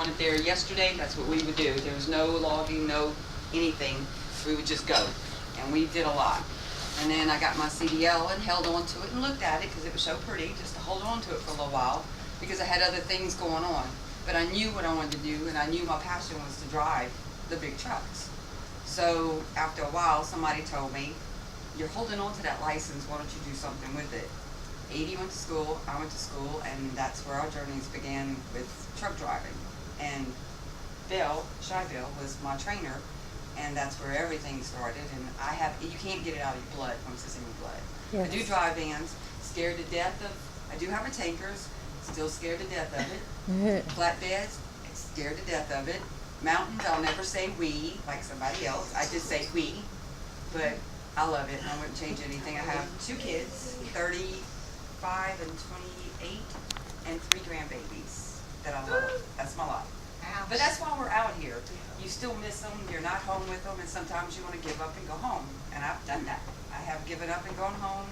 wanted there yesterday, that's what we would do. There was no logging, no anything. We would just go. And we did a lot. And then I got my CDL and held on to it and looked at it because it was so pretty, just to hold on to it for a little while because I had other things going on. But I knew what I wanted to do, and I knew my passion was to drive the big trucks. So after a while, somebody told me, you're holding on to that license, why don't you do something with it? Edie went to school, I went to school, and that's where our journeys began with truck driving. And Bill, Shy Bill, was my trainer, and that's where everything started. And you can't get it out of your blood once it's in your blood. Yes. I do drive vans, scared to death of, I do have a tankers, still scared to death of it. Flatbeds, scared to death of it. Mountains, I'll never say we like somebody else. I just say we, but I love it and I wouldn't change anything. I have 2 kids, 35 and 28, and 3 grandbabies that I love. That's my life. But that's why we're out here. You still miss them, you're not home with them, and sometimes you want to give up and go home. And I've done that. I have given up and gone home,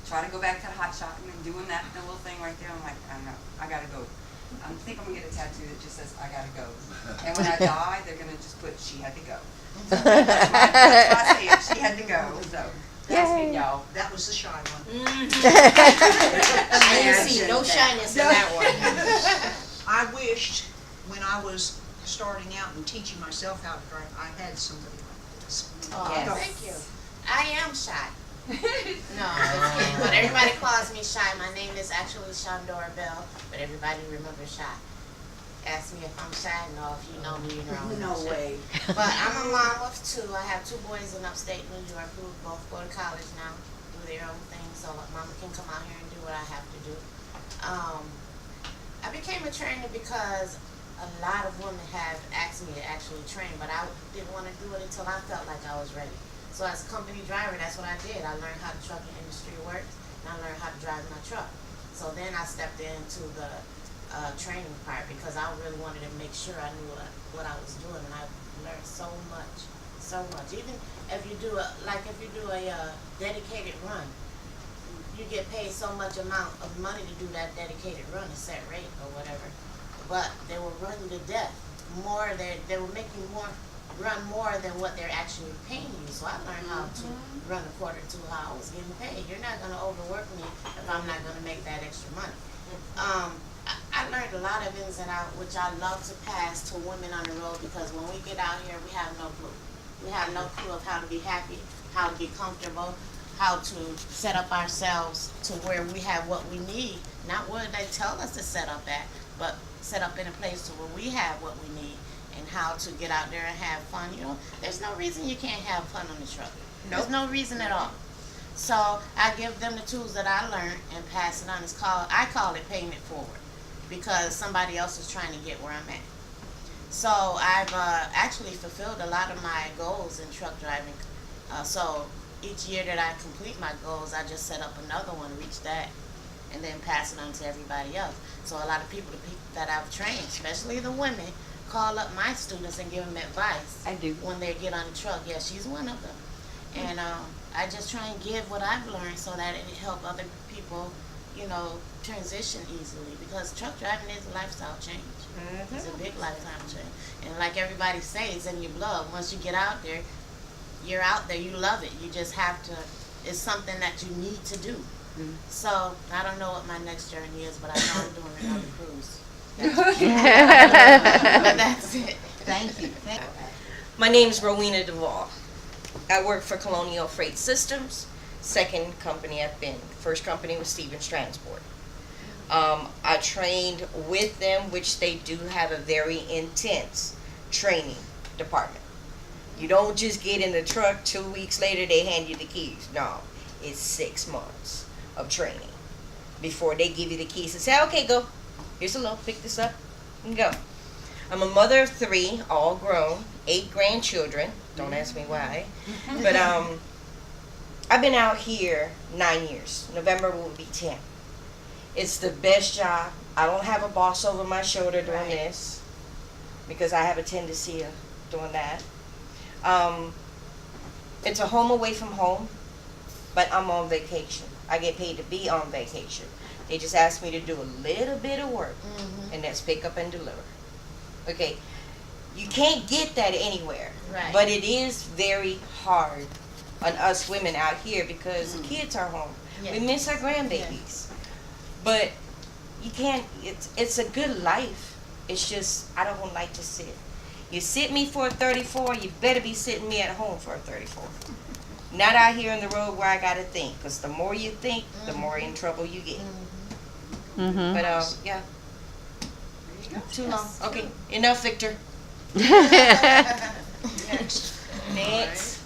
try to go back to the hot shopping and doing that little thing right there. I'm like, I don't know, I gotta go. I think I'm gonna get a tattoo that just says, I gotta go. And when I die, they're gonna just put, she had to go. So that's why I say it, she had to go. So that's me, y'all. That was the shy one. I didn't see no shyness in that one. I wished when I was starting out and teaching myself how to drive, I had somebody like this. Oh, Yes. thank you. I am shy. No, just kidding. But everybody calls me Shy. My name is actually Shondora Bell, but everybody remembers Shy. Ask me if I'm shy. No, if you know me, you know I'm not No shy. way. But I'm a mom of 2. I have 2 boys in upstate New York who both go to college now, do their own thing, so mama can come out here and do what I have to do. I became a trainer because a lot of women have asked me to actually train, but I didn't want to do it until I felt like I was ready. So as a company driver, that's what I did. I learned how the trucking industry works, and I learned how to drive my truck. So then I stepped into the training part because I really wanted to make sure I knew what I was doing, and I learned so much. Even if you do a dedicated run, you get paid so much amount of money to do that dedicated run, a set rate or whatever. But they were running to death. They were making run more than what they're actually paying you. So I learned how to run according to how I was getting paid. You're not going to overwork me if I'm not going to make that extra money. I learned a lot of ins and outs, which I love to pass to women on the road because when we get out here, we have no clue. We have no clue of how to be happy, how to be comfortable, how to set up ourselves to where we have what we need. Not where they tell us to set up at, but set up in a place to where we have what we need. And how to get out there and have fun. You know, there's no reason you can't have fun on the truck. Nope. There's no reason at all. So I give them the tools that I learned and pass it on. I call it paying it forward because somebody else is trying to get where I'm at. So I've actually fulfilled a lot of my goals in truck driving. So each year that I complete my goals, I just set up another one, reach that, and then pass it on to everybody else. So a lot of people that I've trained, especially the women, call up my students and give them advice. I do. When they get on the truck. Yeah, she's one of them. And I just try and give what I've learned so that it help other people, you know, transition easily. Because truck driving is a lifestyle change. Mm-hmm. It's a big lifestyle change. And like everybody says, it's in your blood. Once you get out there, you're out there. You love it. You just have to. It's something that you need to do. Mm-hmm. So I don't know what my next journey is, but I know I'm doing another cruise. But that's it. Thank you. My name is Rowena Duvall. I work for Colonial Freight Systems, second company I've been. First company was Stevens Transport. I trained with them, which they do have a very intense training department. You don't just get in the truck, 2 weeks later they hand you the keys. No, it's 6 months of training before they give you the keys and say, okay, go. Here's a load, pick this up and go. I'm a mother of 3, all grown, 8 grandchildren. Don't ask me why. But I've been out here 9 years. November will be 10. It's the best job. I don't have a boss over my shoulder doing this because I have a tendency of doing that. It's a home away from home, but I'm on vacation. I get paid to be on vacation. They just ask me to do a little bit of work, and that's pick up and deliver. Okay, you can't get that anywhere. Right. But it is very hard on us women out here because kids are home. We Yes. miss our grandbabies. But you can't, it's a good life. It's just, I don't like to sit. You sit me for a 34, you better be sitting me at home for a 34. Not out here on the road where I gotta think, because the more you think, the more in trouble you get. Mm-hmm. But yeah, There you go. too long. Okay, enough, Victor. Next. Next.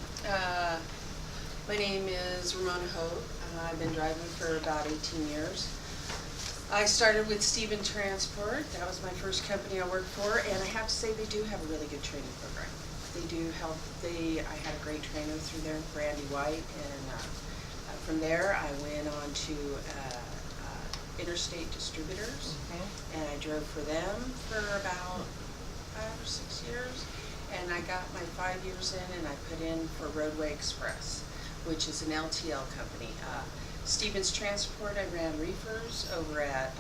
My name is Ramona Hope. I've been driving for about 18 years. I started with Stephen Transport. That was my first company I worked for, and I have to say they do have a really good training program. They do help. I had a great trainer through there, Brandy White, and from there I went on to Interstate Distributors, and I drove for them for about 5 or 6 years, and I got my 5 years in, and I put in for Roadway Express, which is an LTL company. Stevens Transport, I ran reefers. Over at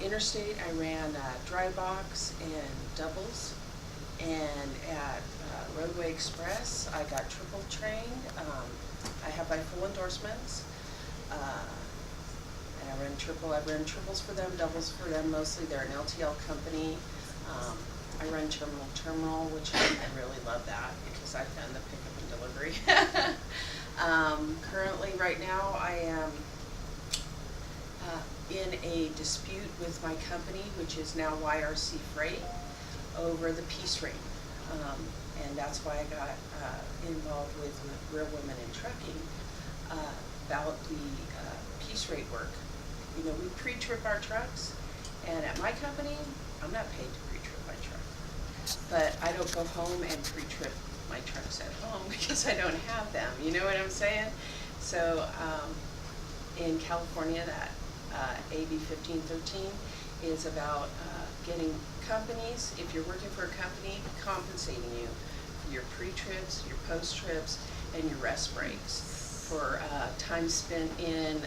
Interstate, I ran dry box and doubles, and at Roadway Express, I got triple trained. I have my full endorsements. And I run triples for them, doubles for them mostly. They're an LTL company. I run terminal, which I really love that because I've done the pickup and delivery. Currently, right now, I am in a dispute with my company, which is now YRC Freight, over the piece rate. And that's why I got involved with Real Women in Trucking about the piece rate work. You know, we pre-trip our trucks, and at my company, I'm not paid to pre-trip my truck. But I don't go home and pre-trip my trucks at home because I don't have them. You know what I'm saying? So in California, that AB 1513 is about getting companies, if you're working for a company, compensating you for your pre-trips, your post-trips, and your rest breaks for time spent in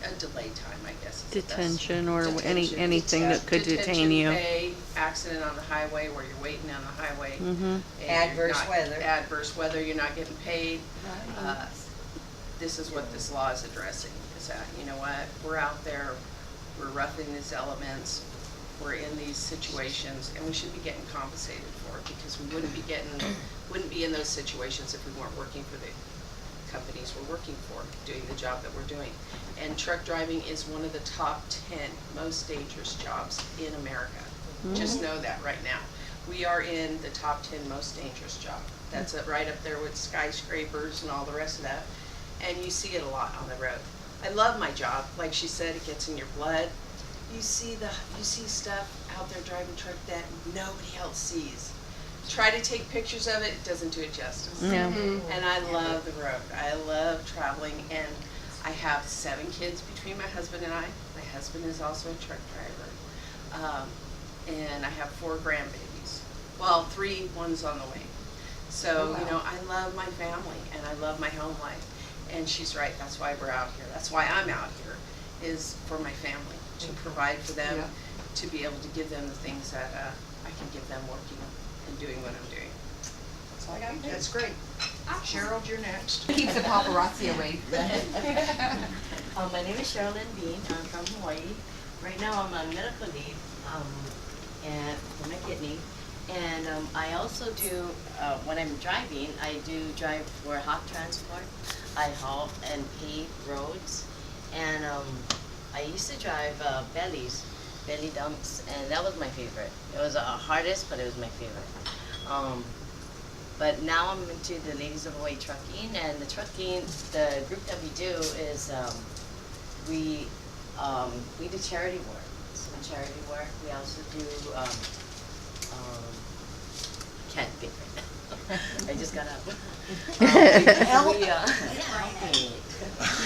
a delay time, I guess. Is the best. Detention or Detention, anything that could detain you. Pay, accident on the highway where you're waiting on the highway. Mm-hmm. and you're Adverse not- weather. Adverse weather, you're not getting paid. This is what this law is addressing, is that, you know what, we're out there, we're roughing these elements, we're in these situations, and we should be getting compensated for it, because we wouldn't be in those situations if we weren't working for the companies we're working for, doing the job that we're doing. And truck driving is one of the top 10 most dangerous jobs in America. Just know that right now. We are in the top 10 most dangerous job. That's right up there with skyscrapers and all the rest of that. And you see it a lot on the road. I love my job. Like she said, it gets in your blood. You see stuff out there driving truck that nobody else sees. Try to take pictures of it, it doesn't do it justice. Yeah. And I love the road. I love traveling, and I have 7 kids between my husband and I. My husband is also a truck driver. And I have 4 grandbabies. Well, 3, one's on the way. So, you know, I love my family and I love my home life. And she's right, that's why we're out here. That's why I'm out here, is for my family, to provide for them, to be able to give them the things that I can give them working and doing what I'm doing. That's all I got to do. That's great. Cheryl, you're next. Keeps the paparazzi away. My name is Sherilyn Bean. I'm from Hawaii. Right now I'm on medical leave and for my kidney. And I also do, when I'm driving, I do drive for hot transport. I haul and pave roads. And I used to drive belly dumps, and that was my favorite. It was the hardest, but it was my favorite. But now I'm into the Ladies of Hawaii Trucking, and the trucking, the group that we do is we do charity work. Some charity work. We also do can't think right now. I just got up. Help. We Yeah.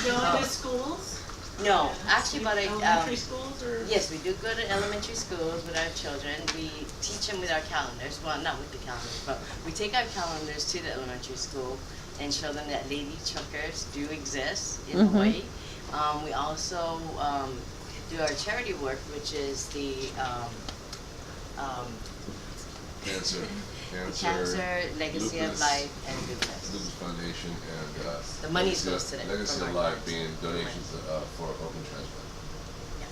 You go into schools? No, actually, but Elementary schools or? yes, we do go to elementary schools with our children. We teach them with our calendars. Well, not with the calendars, but we take our calendars to the elementary school and show them that lady truckers do exist in Hawaii. We also do our charity work, which is the Cancer, Cancer, Legacy of Lupus, Life, and Lupus. Lupus Foundation, and The money Legacy goes to them Legacy from of our Life funds. being donations for organ transplant. Yeah.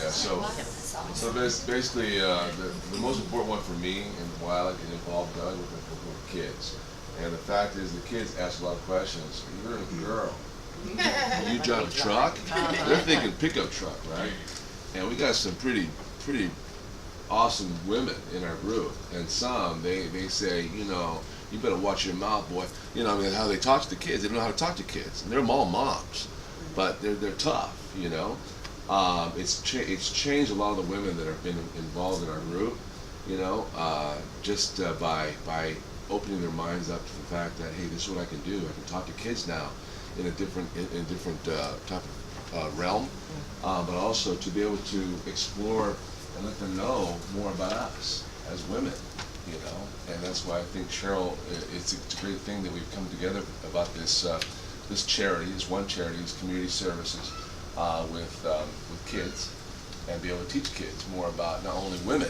Yeah, so basically, the most important one for me and why I like to get involved is I like working with kids. And the fact is, the kids ask a lot of questions. You're a girl. You drive a truck? They're thinking pickup truck, right? And we got some pretty awesome women in our group. And some, they say, you know, you better watch your mouth, boy. You know, I mean, how they talk to the kids. They don't know how to talk to kids. And they're all moms, but they're tough, you know. It's changed a lot of the women that have been involved in our group, you know, just by opening their minds up to the fact that, hey, this is what I can do. I can talk to kids now in a different type of realm, but also to be able to explore and let them know more about us as women, you know. And that's why I think, Cheryl, it's a great thing that we've come together about this this charity, this one charity, this community services with kids, and be able to teach kids more about not only women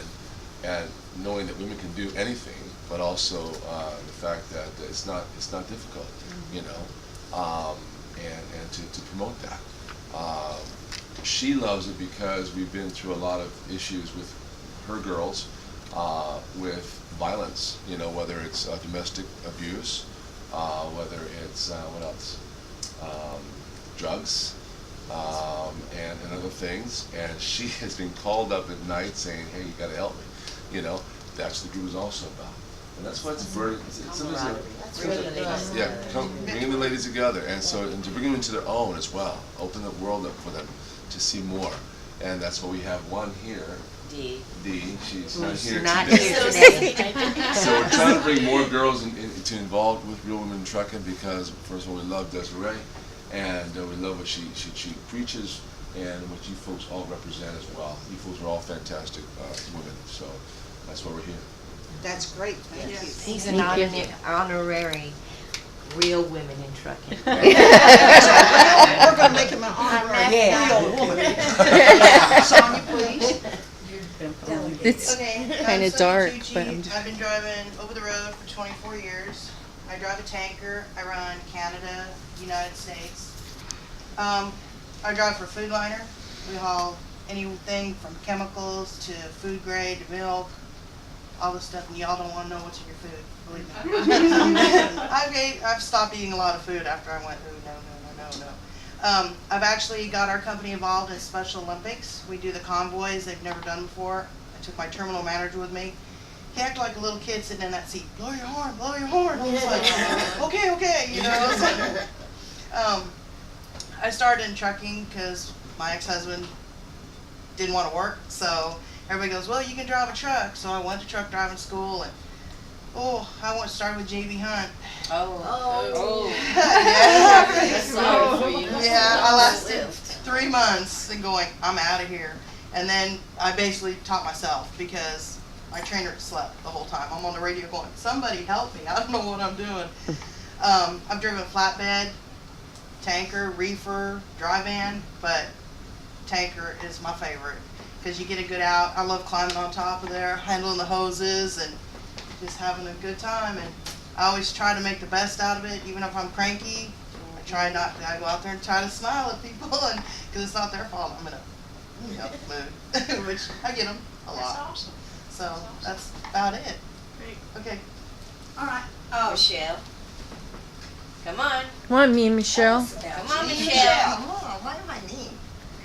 and knowing that women can do anything, but also the fact that it's not difficult, you know, and to promote that. She loves it because we've been through a lot of issues with her girls, with violence, you know, whether it's domestic abuse, whether it's what else, drugs, and other things. And she has been called up at night saying, hey, you got to help me, you know. That's what the group is also about. And that's what it's very, bringing the ladies together, and to bring them into their own as well, open the world up for them to see more. And that's why we have one here, Dee, she's not here today. So we're trying to bring more girls to involved with Real Women in Trucking, because first of all, we love Desiree, and we love what she preaches, and what you folks all represent as well. You folks are all fantastic women, so that's why we're here. That's great, thank you. He's an honorary Real Women in Trucking. We're gonna make him an honorary real woman. Sonia, please. It's Okay, kinda so dark, Tucci, but I'm just- I've been driving over the road for 24 years. I drive a tanker. I run Canada, United States. I drive for Food Liner. We haul anything from chemicals to food grade to milk, all this stuff, and y'all don't want to know what's in your food, believe me. I've stopped eating a lot of food after I went, oh, no. I've actually got our company involved in Special Olympics. We do the convoys they've never done before. I took my terminal manager with me. He acted like a little kid sitting in that seat. Blow your horn, blow your horn. I was like, okay, you know. So, I started in trucking because my ex-husband didn't want to work, so everybody goes, well, you can drive a truck. So I went to truck driving school, and I went to start with JB Hunt. Sorry for you. Yeah, I lasted 3 months and going, I'm out of here. And then I basically taught myself because my trainer slept the whole time. I'm on the radio going, somebody help me, I don't know what I'm doing. I've driven flatbed, tanker, reefer, dry van, but tanker is my favorite because you get a good out. I love climbing on top of there, handling the hoses, and just having a good time. And I always try to make the best out of it, even if I'm cranky. I go out there and try to smile at people, and because it's not their fault. I'm in a mood, which I get them a lot. That's awesome. So that's about it. Great. Okay. All right. Michelle. Come on. Come on, me and Michelle. Come on, Michelle. Oh, why am I mean?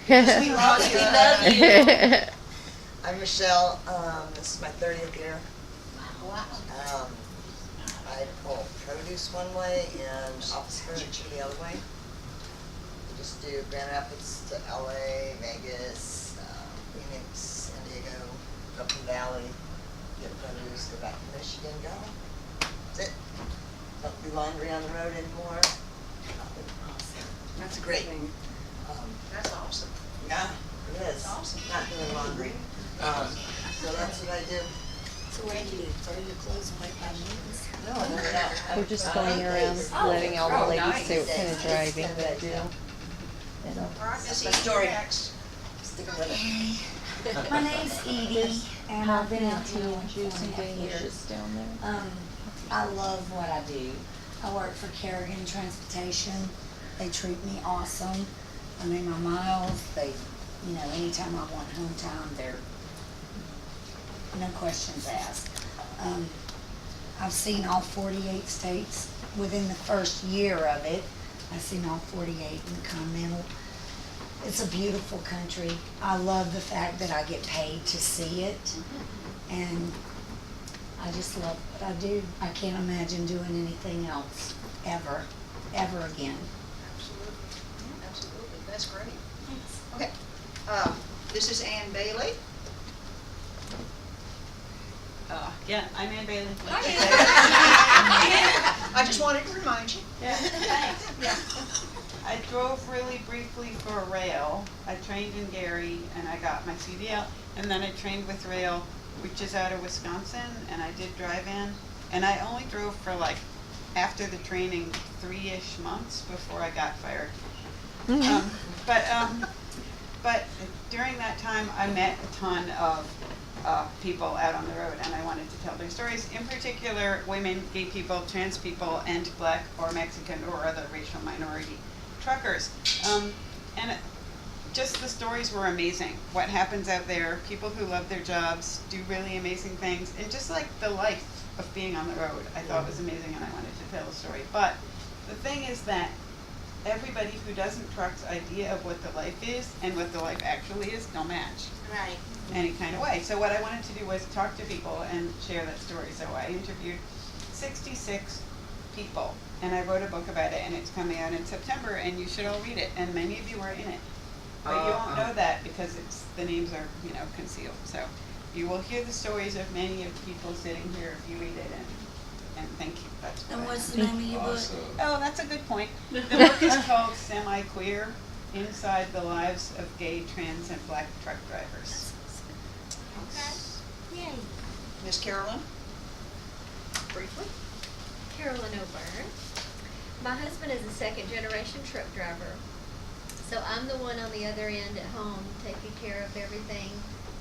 We love you. I'm Michelle. This is my 30th year. Wow. I pull produce one way and office furniture the other way. We just do Grand Rapids to LA, Vegas, Phoenix, San Diego, up in Valley, get produce, go back to Michigan, go. That's it. Don't do laundry on the road anymore. That's a Great. great thing. That's awesome. Yeah, it is. That's awesome. Not doing laundry. So that's what I do. So where do you throw your clothes away by means? No, I never know. We're just going around letting all the ladies see what kind of driving they do. All right, Missy, My story. next. sticking with it. My name's Edie, and I've been out here like juice and 4.5 delicious years. down there. I love what I do. I work for Kerrigan Transportation. They treat me awesome. I make my miles. They, anytime I want home time, they're no questions asked. I've seen all 48 states within the first year of it. I've seen all 48 in the Continental. It's a beautiful country. I love the fact that I get paid to see it. And I just love what I do. I can't imagine doing anything else ever again. Absolutely, absolutely, that's great. Okay, this is Ann Bailey. Yeah, I'm Ann Bailey. I just wanted to remind you. Yeah, thanks. Yeah. I drove really briefly for rail. I trained in Gary and I got my CDL, and then I trained with rail, which is out of Wisconsin, and I did drive-in. And I only drove for after the training, 3-ish months before I got fired. But during that time, I met a ton of people out on the road, and I wanted to tell their stories. In particular, women, gay people, trans people, and Black or Mexican or other racial minority truckers. Just the stories were amazing. What happens out there, people who love their jobs, do really amazing things, and just the life of being on the road, I thought was amazing, and I wanted to tell a story. But the thing is that everybody who doesn't truck's idea of what the life is and what the life actually is don't match. Right. Any kind of way. So what I wanted to do was talk to people and share that story. So I interviewed 66 people, and I wrote a book about it, and it's coming out in September, and you should all read it, and many of you are in it. But you won't know that because the names are, concealed. So you will hear the stories of many of the people sitting here if you read it, and thank you. That's what And I what's the name of your book? Awesome. Oh, that's a good point. The book is called Semi-Queer, Inside the Lives of Gay, Trans, and Black Truck Drivers. Yay. Miss Carolyn, briefly. Carolyn O'Byrne. My husband is a second-generation truck driver, so I'm the one on the other end at home taking care of everything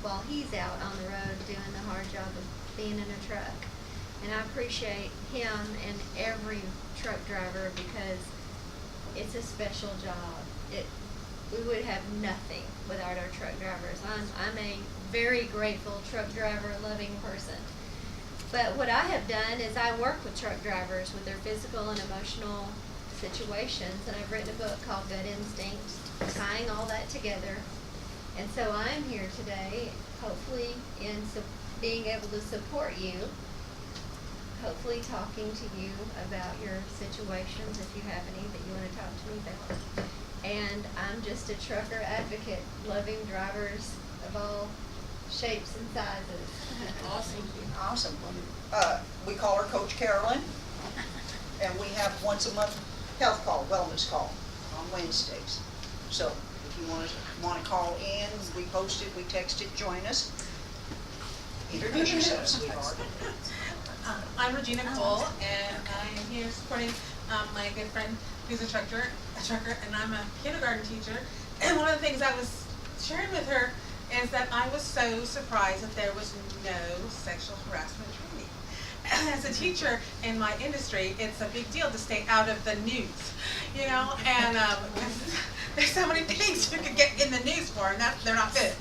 while he's out on the road doing the hard job of being in a truck. And I appreciate him and every truck driver because it's a special job. We would have nothing without our truck drivers. I'm a very grateful truck driver loving person. But what I have done is I work with truck drivers with their physical and emotional situations, and I've written a book called Gut Instinct, tying all that together. And so I'm here today, hopefully being able to support you, hopefully talking to you about your situations if you have any that you want to talk to me about. And I'm just a trucker advocate, loving drivers of all shapes and sizes. Awesome. Awesome. We call her Coach Carolyn, and we have once a month health call, wellness call on Wednesdays. So if you want to call in, we post it, we text it, join us. Introduce yourself, sweetheart. I'm Regina Cole, and I'm here supporting my good friend who's a trucker, and I'm a kindergarten teacher. And one of the things I was sharing with her is that I was so surprised that there was no sexual harassment training. As a teacher in my industry, it's a big deal to stay out of the news, and there's so many things you could get in the news for, and they're not good.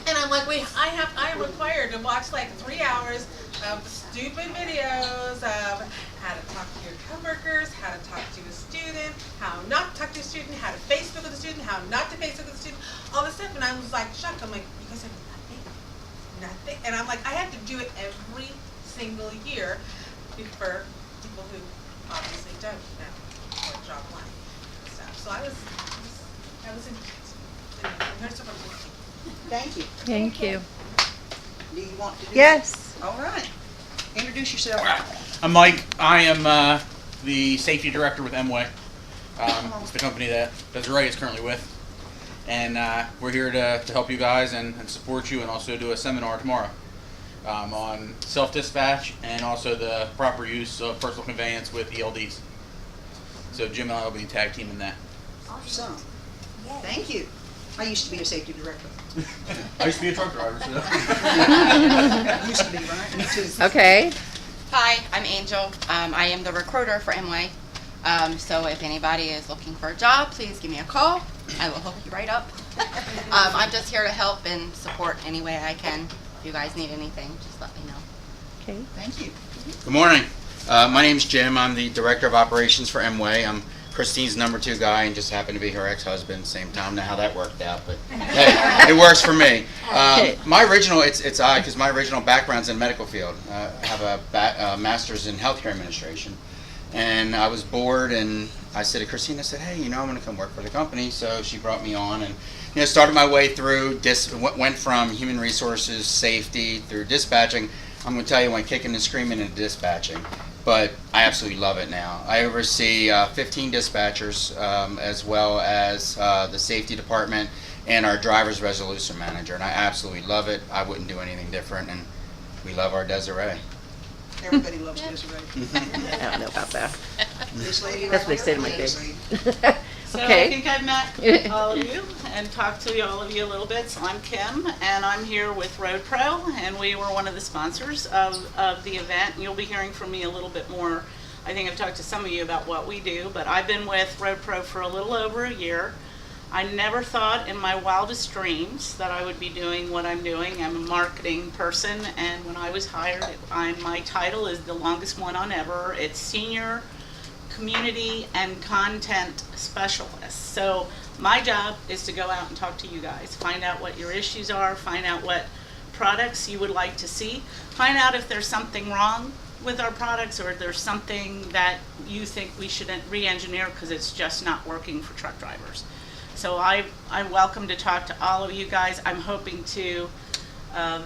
And I'm like, I am required to watch 3 hours of stupid videos of how to talk to your coworkers, how to talk to a student, how not to talk to a student, how to Facebook with a student, how not to Facebook with a student, all this stuff. And I was shocked. I'm like, you guys have nothing? And I'm like, I have to do it every single year for people who obviously don't know what job life and stuff. So I was impressed. Thank you. Thank you. Do you want to do Yes. that? All right. Introduce yourself. I'm Mike. I am the safety director with Mway. It's the company that Desiree is currently with. And we're here to help you guys and support you, and also do a seminar tomorrow on self-dispatch and also the proper use of personal conveyance with ELDs. So Jim and I will be tag teaming that. Awesome. Thank you. I used to be a safety director. I used to be a truck driver, so. Used to be, right? Me too. Okay. Hi, I'm Angel. I am the recruiter for Amway. So if anybody is looking for a job, please give me a call. I will hook you right up. I'm just here to help and support any way I can. If you guys need anything, just let me know. Okay. Thank you. Good morning. My name's Jim. I'm the Director of Operations for Amway. I'm Christine's number 2 guy and just happened to be her ex-husband at the same time. Now how that worked out, but hey, it works for me. My original, it's odd because my original background's in the medical field. I have a master's in healthcare administration. And I was bored and I said to Christine, I said, hey, I'm going to come work for the company. So she brought me on and started my way through, went from human resources, safety, through dispatching. I'm going to tell you, went kicking and screaming into dispatching. But I absolutely love it now. I oversee 15 dispatchers as well as the safety department and our driver's resolution manager. And I absolutely love it. I wouldn't do anything different. And we love our Desiree. Everybody loves Desiree. I don't know about that. This lady That's right what they say to here, my this kids. lady. So I Okay. think I've met all of you and talked to all of you a little bit. So I'm Kim, and I'm here with Road Pro, and we were one of the sponsors of the event. You'll be hearing from me a little bit more. I think I've talked to some of you about what we do, but I've been with Road Pro for a little over a year. I never thought in my wildest dreams that I would be doing what I'm doing. I'm a marketing person, and when I was hired, my title is the longest one on ever. It's Senior Community and Content Specialist. So my job is to go out and talk to you guys, find out what your issues are, find out what products you would like to see, find out if there's something wrong with our products or if there's something that you think we should re-engineer because it's just not working for truck drivers. So I'm welcome to talk to all of you guys. I'm hoping to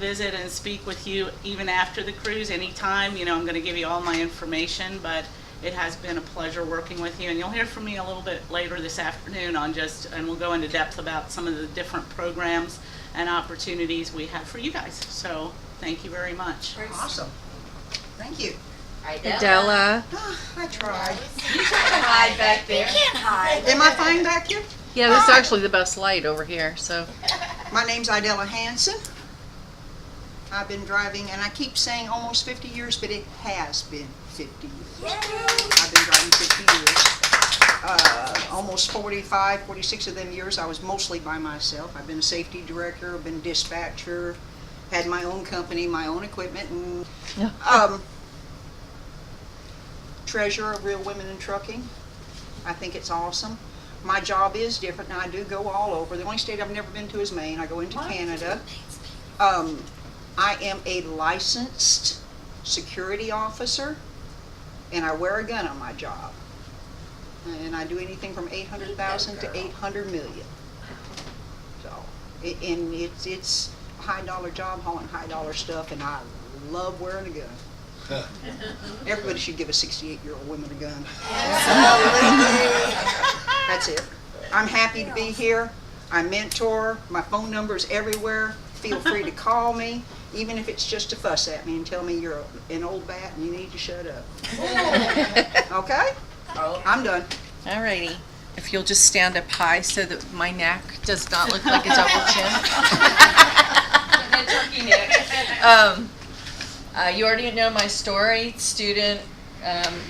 visit and speak with you even after the cruise anytime. I'm going to give you all my information, but it has been a pleasure working with you, and you'll hear from me a little bit later this afternoon and we'll go into depth about some of the different programs and opportunities we have for you guys. So thank you very much. Awesome. Thank you. Idella. I tried. You can hide back there. You can't hide. Am I fine back here? Yeah, this is actually the best light over here, so. My name's Idella Hansen. I've been driving, and I keep saying almost 50 years, but it has been 50 years. I've been driving 50 years. Almost 45, 46 of them years, I was mostly by myself. I've been a safety director, I've been a dispatcher, had my own company, my own equipment, and treasurer of Real Women in Trucking. I think it's awesome. My job is different, and I do go all over. The only state I've never been to is Maine. I go into Canada. I am a licensed security officer, and I wear a gun on my job. And I do anything from 800,000 to 800 million. So, and it's a high-dollar job, hauling high-dollar stuff, and I love wearing a gun. Everybody should give a 68-year-old woman a gun. That's it. I'm happy to be here. I mentor. My phone number is everywhere. Feel free to call me, even if it's just to fuss at me and tell me you're an old bat and you need to shut up. Okay? I'm done. Alrighty. If you'll just stand up high so that my neck does not look like a double chin. Turkey neck. You already know my story. Student,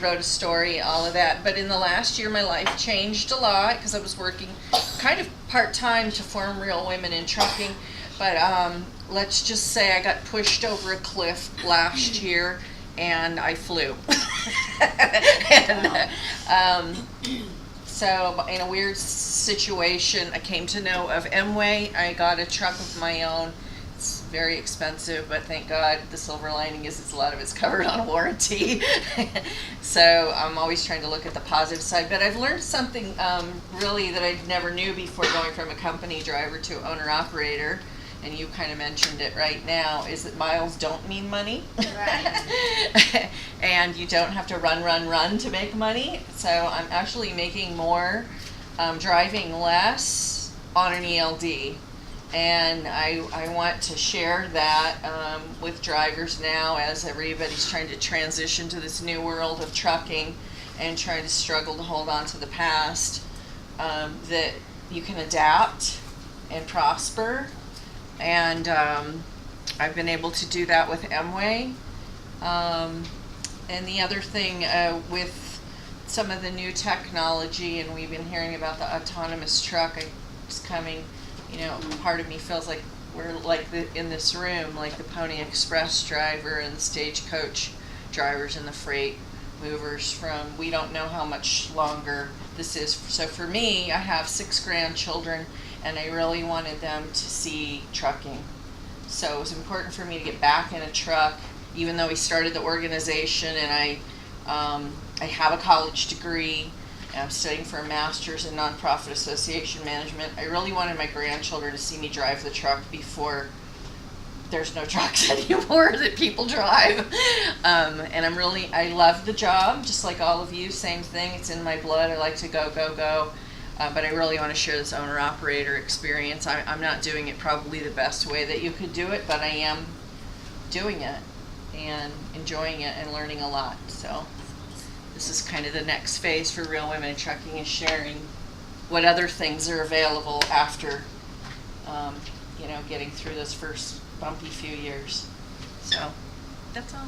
wrote a story, all of that. But in the last year, my life changed a lot because I was working kind of part-time to form Real Women in Trucking. But let's just say I got pushed over a cliff last year and I flew. So in a weird situation, I came to know of Amway. I got a truck of my own. It's very expensive, but thank God the silver lining is a lot of it's covered on warranty. So I'm always trying to look at the positive side. But I've learned something really that I never knew before going from a company driver to owner-operator. And you kind of mentioned it right now, is that miles don't mean money. Right. And you don't have to run to make money. So I'm actually making more driving less on an ELD. And I want to share that with drivers now as everybody's trying to transition to this new world of trucking and trying to struggle to hold on to the past, that you can adapt and prosper. And I've been able to do that with Amway. And the other thing with some of the new technology, and we've been hearing about the autonomous truck, it's coming, you know, part of me feels like we're like in this room, like the Pony Express driver and the stagecoach drivers and the freight movers from, we don't know how much longer this is. So for me, I have 6 grandchildren, and I really wanted them to see trucking. So it was important for me to get back in a truck, even though we started the organization, and I have a college degree, and I'm studying for a master's in nonprofit association management. I really wanted my grandchildren to see me drive the truck before there's no trucks anymore that people drive. And I love the job, just like all of you, same thing. It's in my blood. I like to go, go, go. But I really want to share this owner-operator experience. I'm not doing it probably the best way that you could do it, but I am doing it and enjoying it and learning a lot. So this is kind of the next phase for Real Women in Trucking, is sharing what other things are available after, getting through those first bumpy few years. So that's all.